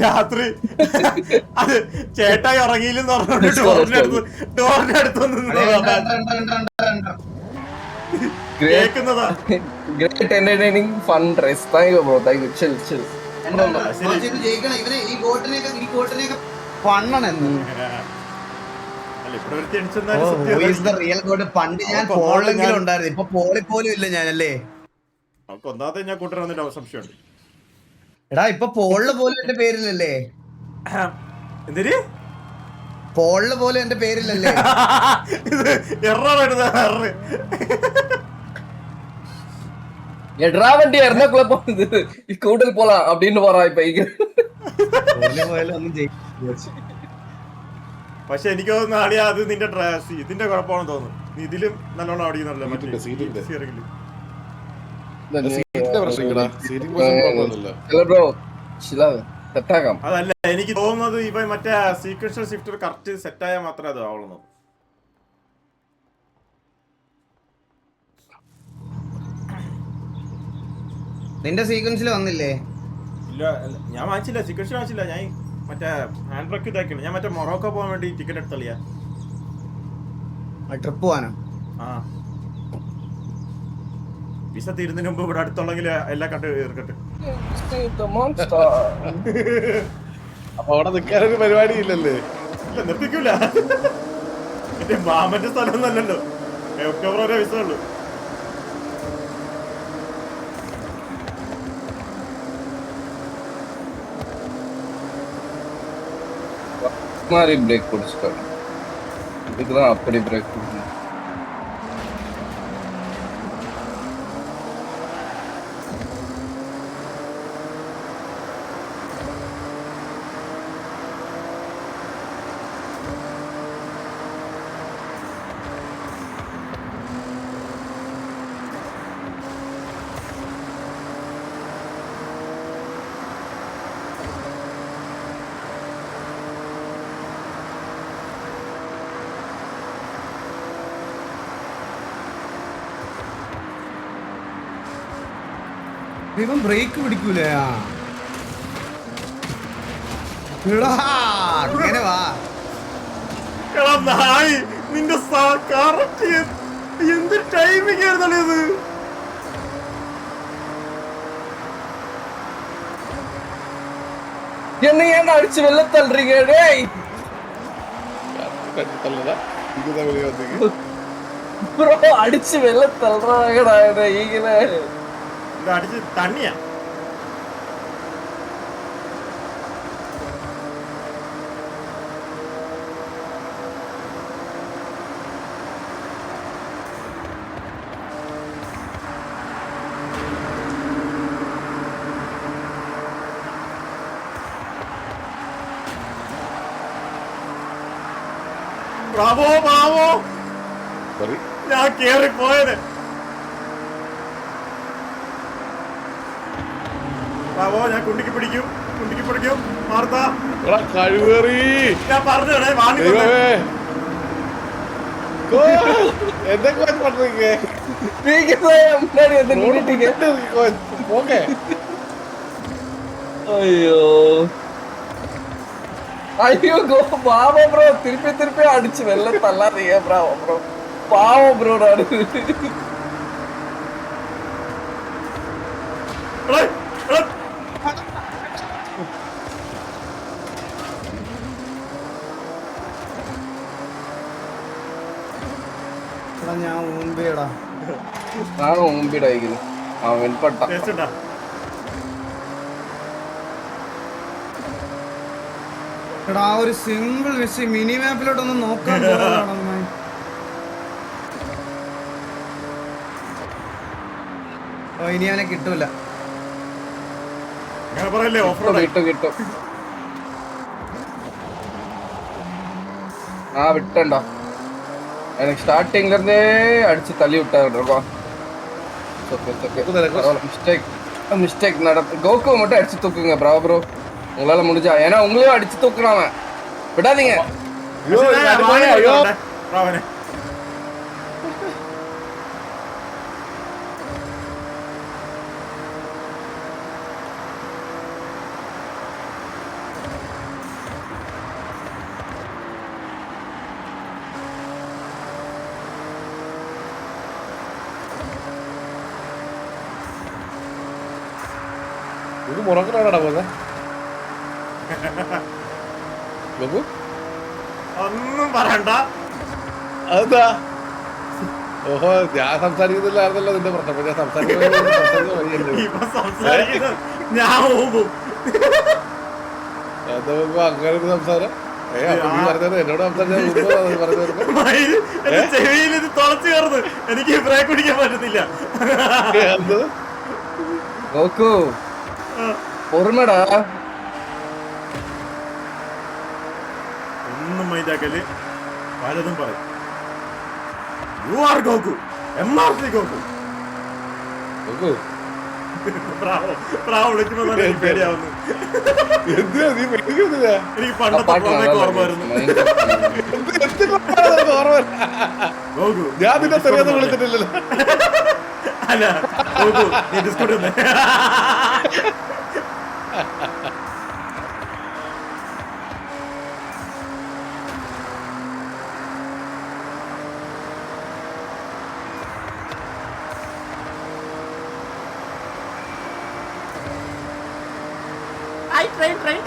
രാത്രി അത് ചേട്ടായി ഉറങ്ങിയില്ലെന്ന് പറഞ്ഞോണ്ട് ഡോറിന്റെ അടുത്ത് കേക്കുന്നതാ. Great entertaining fun race. Thank you, bro. Thank you. Chill, chill. പണ്ട് ഞാൻ പോളിലെങ്കിലും ഉണ്ടായിരുന്നു, ഇപ്പൊ പോളിൽ പോലും ഇല്ല ഞാനല്ലേ. അവർക്ക് ഒന്നാമത്തെ ഞാൻ കൂട്ടണമെന്നില്ല സംശയമുണ്ട്. എടാ ഇപ്പൊ പോളില് പോലും എന്റെ പേരിലല്ലേ. എന്തിന് പോളില് പോലും എന്റെ പേരിലല്ലേ. ഇത് എററാണ്. വണ്ടി എറണാകുളം കൂടുതൽ പോലാം அப்படின்னு പോറാ ഇപ്പൊ. പക്ഷെ എനിക്ക് തോന്നുന്നു ആടിയാ അത് നിന്റെ ഇതിന്റെ കുഴപ്പമാണെന്ന് തോന്നുന്നു. നീ ഇതിലും നല്ലോണം ഓടിക്കുന്നുണ്ടല്ലോ. അതല്ല എനിക്ക് തോന്നുന്നത് ഇപ്പൊ മറ്റേ സീക്വൻഷ്യൽ ഷിഫ്റ്റർ കറക്റ്റ് സെറ്റ് ആയാൽ മാത്രമേ അത് ആവുള്ളൂ. നിന്റെ സീക്വൻസിൽ വന്നില്ലേ? ഇല്ല ഞാൻ വാങ്ങിച്ചില്ല, സീക്വൻഷ്യൽ വാങ്ങിച്ചില്ല. ഞാൻ മറ്റേ ഹാൻഡ് ബ്രേക്ക് ഇതാക്കിയാണ്. ഞാൻ മറ്റേ മൊറോക്കോ പോകാൻ വേണ്ടി ടിക്കറ്റ് എടുത്തളിയാ. ട്രിപ്പ് പോവാനോ? ആ വിസ തീരുന്നതിന് മുമ്പ് ഇവിടെ അടുത്തുള്ളെങ്കിൽ എല്ലാം കണ്ട് തീർക്കട്ടെ. അപ്പൊ അവിടെ നിൽക്കാനൊരു പരിപാടി ഇല്ലല്ലേ? ഇല്ല നിർത്തിക്കൂല. എന്റെ മാമന്റെ സ്ഥലം ഒന്നല്ലല്ലോ. ഒക്ടോബർ വരെ വിസ ഉള്ളു. பிரேக் பிடிச்சிட்டாங்க. இதுக்குதான் அப்படி பிரேக் பிடிக்கணும். ഇവൻ ബ്രേക്ക് പിടിക്കൂലേ? അങ്ങനെ വാ. നിന്റെ എന്ത് ടൈമിംഗ് ആയിരുന്നല്ലേ ഇത്? என்ன ஏன் அடிச்சு வெள்ள தள்ளுறீங்க? டேய் ப்ரோ அடிச்சு வெள்ள தள்ளுறாங்கடா ஈகல. ഇത് അടിച്ച് തണ്ണിയാ. ബ്രാവോ ബ്രാവോ, ഞാൻ കേറിപ്പോയത്. ബ്രാവോ, ഞാൻ കുണ്ടിക്ക് പിടിക്കും മാർത്താ. ഞാൻ പറഞ്ഞേ വാങ്ങി എന്തൊക്കെ പண்றீங்க? நீங்க தான் முன்னாடி வந்து நின்னுட்டீங்க. போங்க. ஐயோ ஐயோ பாவம் ப்ரோ, திருப்பி அடிச்சு வெள்ள தள்ளாதீங்க ப்ரோ. பாவம் ப்ரோ. நானு ഞാൻ ഊമ്പിയടാ. நானும் ஊம்பிடாயிக்குது. அவன் வெண்பட்டான். എടാ ഒരു സിംഗിൾ മിസ് മിനി മാപ്പിലോട്ടൊന്ന് നോക്കാൻ. ഇനി അവനെ കിട്ടൂല. കിട്ടും. ആ വിട്ടണ്ട. எனக்கு ஸ்டார்டிங்ல இருந்தே அடிச்சு தள்ளி விட்டாருப்பா. மிஸ்டேக் நடந்து கோகோ மட்டும் அடிச்சு தூக்குங்க ப்ரோ. உங்களால முடிஞ்சா, ஏன்னா உங்களையும் அடிச்சு தூக்குறாங்க. விடாதீங்க. ഇത് മുറക്കനാടാ പോന്നെ നോക്കൂ ഒന്നും പറയണ്ട. അതെന്താ ഓഹോ ഞാൻ സംസാരിക്കുന്നില്ലായിരുന്നല്ലോ നിന്റെ പ്രശ്നം ഞാൻ സംസാരിക്കുന്നത് ഇപ്പൊ സംസാരിക്കുന്നത് ഞാൻ പോകും. എന്താ അങ്ങനെ ഒരു സംസാരം അപ്പൊ നീ പറഞ്ഞത് എന്നോട് സംസാരിച്ചാൽ പറഞ്ഞത് ചെവിയിൽ ഇത് തുളച്ചു കയറുന്നു. എനിക്ക് ബ്രേക്ക് പിടിക്കാൻ പറ്റത്തില്ല. ഗോക്കു ഓർമ്മടാ ഒന്നും മൈൻഡാക്കല്. പലതും പറയും. You are Goku, MRC Goku. നോക്കൂ പ്രാവ് വിളിക്കുമ്പോ തന്നെ എനിക്ക് പേടിയാവുന്നു. എന്തിനാ നീ പേടിക്കുന്നില്ല എനിക്ക് പണ്ടത്തെ പ്രോമൊക്കെ ഓർമ്മ വരുന്നു. ഗോകു ഞാൻ നിന്നെ തെറിയാതെ വിളിച്ചിട്ടില്ലല്ലോ അല്ല ഗോകു നീ ഡിസ്കൗണ്ട് തന്നെ. ട്രെയിൻ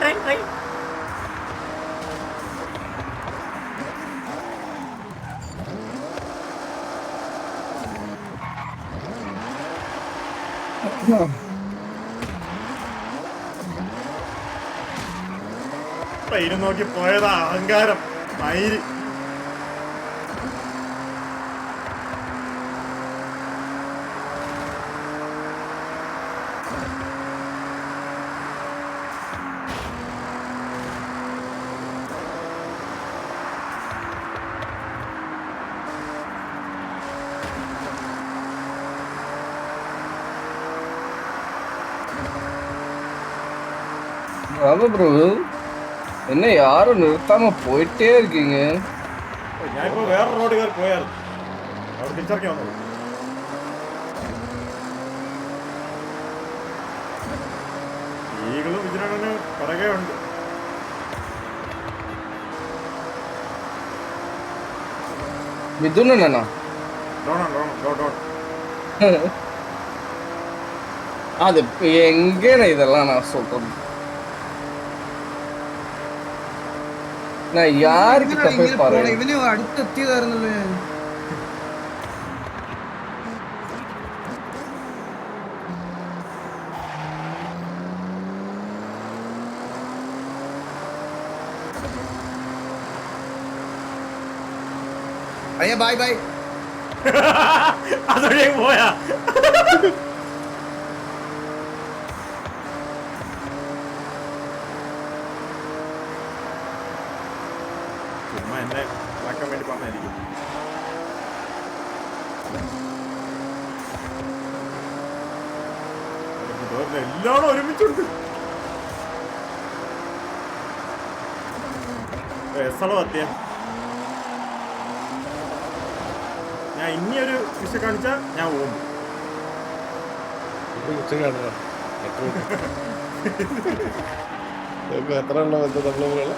ട്രെയിനും നോക്കി പോയതാ അഹങ്കാരം. മയില് ப்ரோ என்ன யாரும் நிறுத்தாம போயிட்டே இருக்கீங்க. ഞാനിപ്പോ വേറെ റോഡ് കയറി പോയായിരുന്നു. അവിടെ തിരിച്ചറിഞ്ഞു വന്നത്. ഈകളും ഇതിനു പുറകെ ഉണ്ട്. மிதுனா ഡോൺ அது எங்கேண்ணா இதெல்லாம் நான் சொல்றது நான் யாருக்கிட்ட போய் பாரு. ഇവന് അടുത്തെത്തിയതായിരുന്നല്ലോ ഞാൻ. അയ്യ ബൈ ബൈ. അതുവഴി പോയാ ചുമ്മാ എന്നെ ആക്കാൻ വേണ്ടി പറഞ്ഞായിരിക്കും. എല്ലാവരും ഒരുമിച്ചുണ്ട്. സ്ഥലം എത്തിയ ഞാൻ ഇനിയൊരു ഫിഷ കാണിച്ചാ ഞാൻ പോകും. എത്ര ഉള്ള നമ്മള്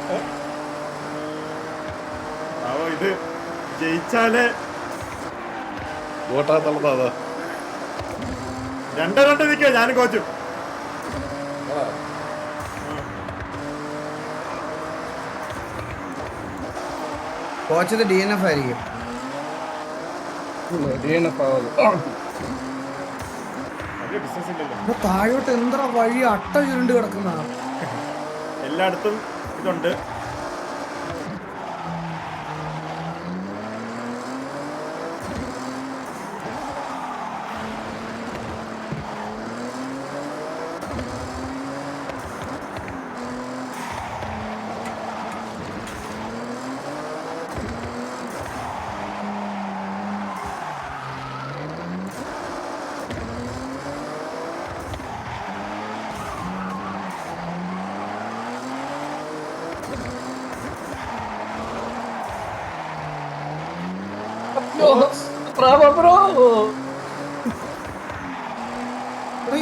അവ ഇത് ജയിച്ചാല് വോട്ടാത്തുള്ളതാ അതാ 2-2 നിൽക്കുക ഞാനും കോച്ചും. കോച്ചത് DNF ആയിരിക്കും. ബിസിനസ് ഇല്ലല്ലോ. ഇപ്പൊ താഴോട്ട് എന്താ വഴി അട്ട ചുരുണ്ട് കിടക്കുന്ന. എല്ലായിടത്തും ഇതുണ്ട്.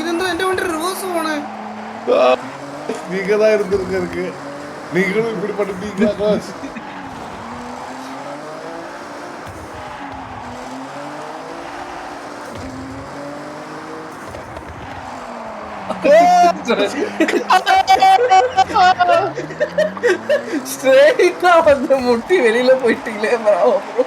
ഇതെന്തോ എന്റെ വണ്ടി റിവേഴ്സ് പോണേ. நீங்கதான் இருந்திருக்கு நீங்களும் இப்படி பண்ணிட்டீங்க. ஸ்ட்ரெயிட்டா வந்து முட்டி வெளியில போயிட்டீங்களே bravo bro.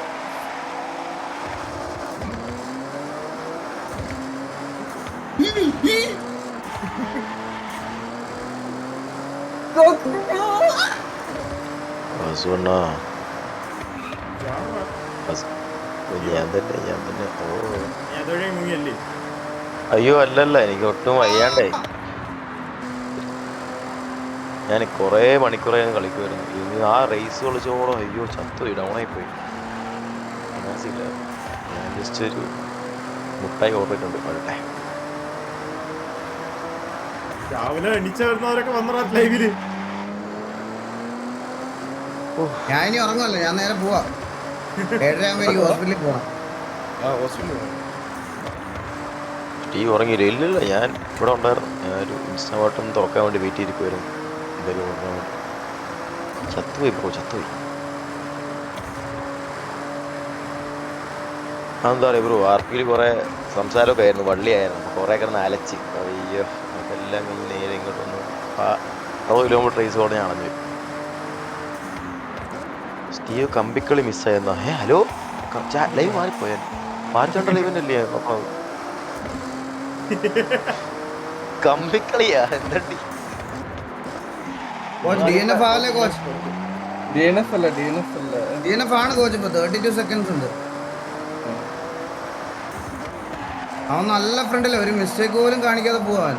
വാസുവണ്ണാ ഞാൻ തന്നെ ഓ നീ അതുവഴി മുങ്ങിയല്ലേ? അയ്യോ അല്ലല്ല എനിക്ക് ഒട്ടും വയ്യാണ്ടേ. ഞാൻ കുറേ മണിക്കൂറായി കളിക്കുമായിരുന്നു. ഇനി ആ റേസ് കളിച്ചോളോ അയ്യോ ചത്തു ഡൗണായി പോയി. മനസ്സില്ല, ഞാൻ ജസ്റ്റ് ഒരു മുട്ടായി ഓർഡറിട്ടുണ്ട് വരട്ടെ. രാവിലെ എണീച്ച വരുന്നവരൊക്കെ വന്നടാ ലൈവില്. ഞാൻ ഇനി ഉറങ്ങുമല്ലോ, ഞാൻ നേരെ പോവാ. 7:30 എനിക്ക് ഹോസ്പിറ്റലിൽ പോവാം. ആ ഹോസ്പിറ്റലിൽ ടീ ഉറങ്ങിയില്ല? ഇല്ലില്ല, ഞാൻ ഇവിടെ ഉണ്ടായിരുന്നു. ഞാനൊരു ഇൻസ്റ്റാവാട്ടം തുറക്കാൻ വേണ്ടി വെയിറ്റ് ചെയ്തിരിക്കുമായിരുന്നു. എന്തായാലും ഓർക്കാൻ വേണ്ടി ചത്തുപോയി ബ്രോ, ചത്തുപോയി. അതെന്താ പറയുക ബ്രോ, ആർപ്പിയിൽ കുറേ സംസാരമൊക്കെ ആയിരുന്നു, വള്ളിയായിരുന്നു. അപ്പോൾ കുറേ കിടന്ന് അലച്ച് അയ്യോ അതെല്ലാം കഴിഞ്ഞ് നേരെ ഇങ്ങോട്ട് വന്നു. 60 കിലോമീറ്റർ റേസ് കൊണ്ട് ഞാൻ അണഞ്ഞു. സ്റ്റീവ് കമ്പിക്കളി മിസ്സായെന്നാ? ഹലോ ലൈവ് മാറിപ്പോയാൽ മാറ്റേണ്ട ലൈവിനല്ലേ? അപ്പോൾ കമ്പിക്കളിയാ എന്തണ്ടി? കോച്ച് DNF ആവല്ലേ കോച്ച്? DNF അല്ല. DNF ആണ് കോച്ച്. ഇപ്പൊ 32 സെക്കൻഡ്സ് ഉണ്ട്. അവൻ നല്ല ഫ്രണ്ടില്ല, ഒരു മിസ്റ്റേക്ക് പോലും കാണിക്കാതെ പോവാൻ.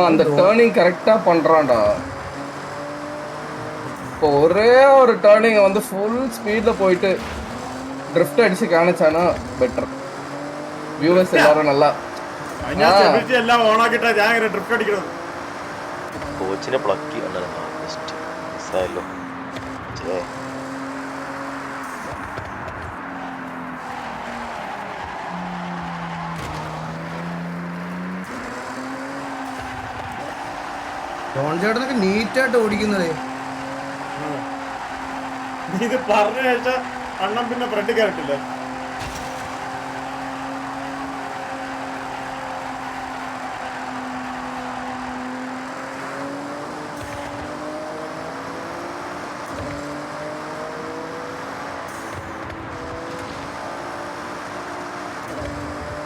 அந்த டேர்னிங் கரெக்டா பண்றான்டா. இப்போ ஒரே ஒரு டேர்னிங் வந்து ஃபுல் ஸ்பீட்ல போயிட்டு ட்ரிஃப்ட் அடிச்சு காணிச்சானா பெட்டர். வியூவர்ஸ் எல்லாரும் நல்லா എല്ലാം ഓണാക്കിട്ടാ ഞാൻ ഇങ്ങനെ ഡ്രിഫ്റ്റ് അടിക്കണം. കോച്ചിനെ പ്ലക്കി ഉണ്ടായിരുന്നു, ജസ്റ്റ് മിസ്സായല്ലോ. ജോൺ ചേട്ടനൊക്കെ നീറ്റായിട്ട് ഓടിക്കുന്നത്. ഇത് പറഞ്ഞ ശേഷം അണ്ണൻ പിന്നെ ഫ്രണ്ട് കയറിട്ടില്ല.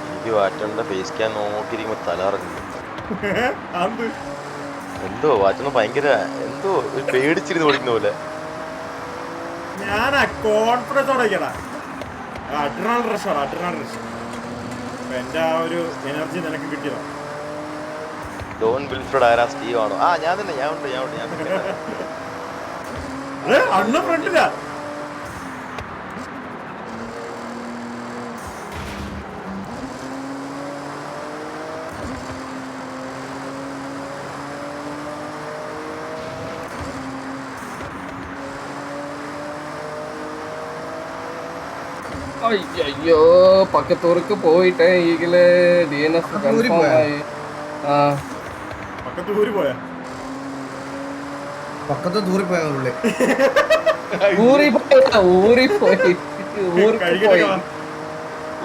എനിക്ക് വാറ്റണ്ട ഫേസ് ക്യാൻ നോക്കിയിരിക്കുമ്പോ തലറങ്ങി. എന്തോ വാറ്റണ ഭയങ്കര എന്തോ പേടിച്ചിരുന്ന് ഓടിക്കുന്ന പോലെ. ഞാനാ കോൺഫിഡൻസോടെ അഡ്രിനൽ റഷ്. എന്റെ ആ ഒരു എനർജി നിനക്ക് കിട്ടിയതാ. ഡോൺ വിൽഫ്രഡ് ആരാ? സ്റ്റീവ് ആണോ? ആ ഞാൻ തന്നെ, ഞാൻ ഉണ്ട്. അണ്ണ ഫ്രണ്ടിലാ. ஐயோ பக்கத்தூருக்கு போயிட்டேன். ஈகில DNF கன்ஃபார்ம் ஆயி. പക്കത്ത് ഊരി പോയാ? പക്കത്ത് തൂറിപ്പോയ ഉള്ളേ.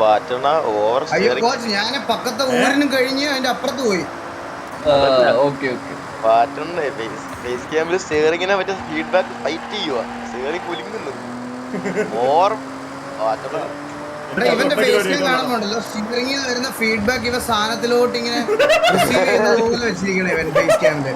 വാറ്റണ ഓവർ അയ്യോ കോച്ച്, ഞാൻ പക്കത്തെ ഊരിനും കഴിഞ്ഞ് അതിന്റെ അപ്പുറത്ത് പോയി. വാറ്റണ ഫേസ് ക്യാമ്പിൽ സ്റ്റിയറിങ്ങിനെ പറ്റിയ ഫീഡ്ബാക്ക് ഫൈറ്റ് ചെയ്യുക. സ്റ്റിയറിംഗ് കുലുങ്ങുന്നു ഓവർ. ഇവന്റെ ഫേസിൽ കാണുന്നുണ്ടല്ലോ സ്റ്റിയറിംഗിൽ വരുന്ന ഫീഡ്ബാക്ക് ഇവ സാധനത്തിലോട്ട് ഇങ്ങനെ റിസീവ് ചെയ്യുന്ന പോലെ വെച്ചിരിക്കണേ ഇവൻ ഫേസ് ക്യാമില്.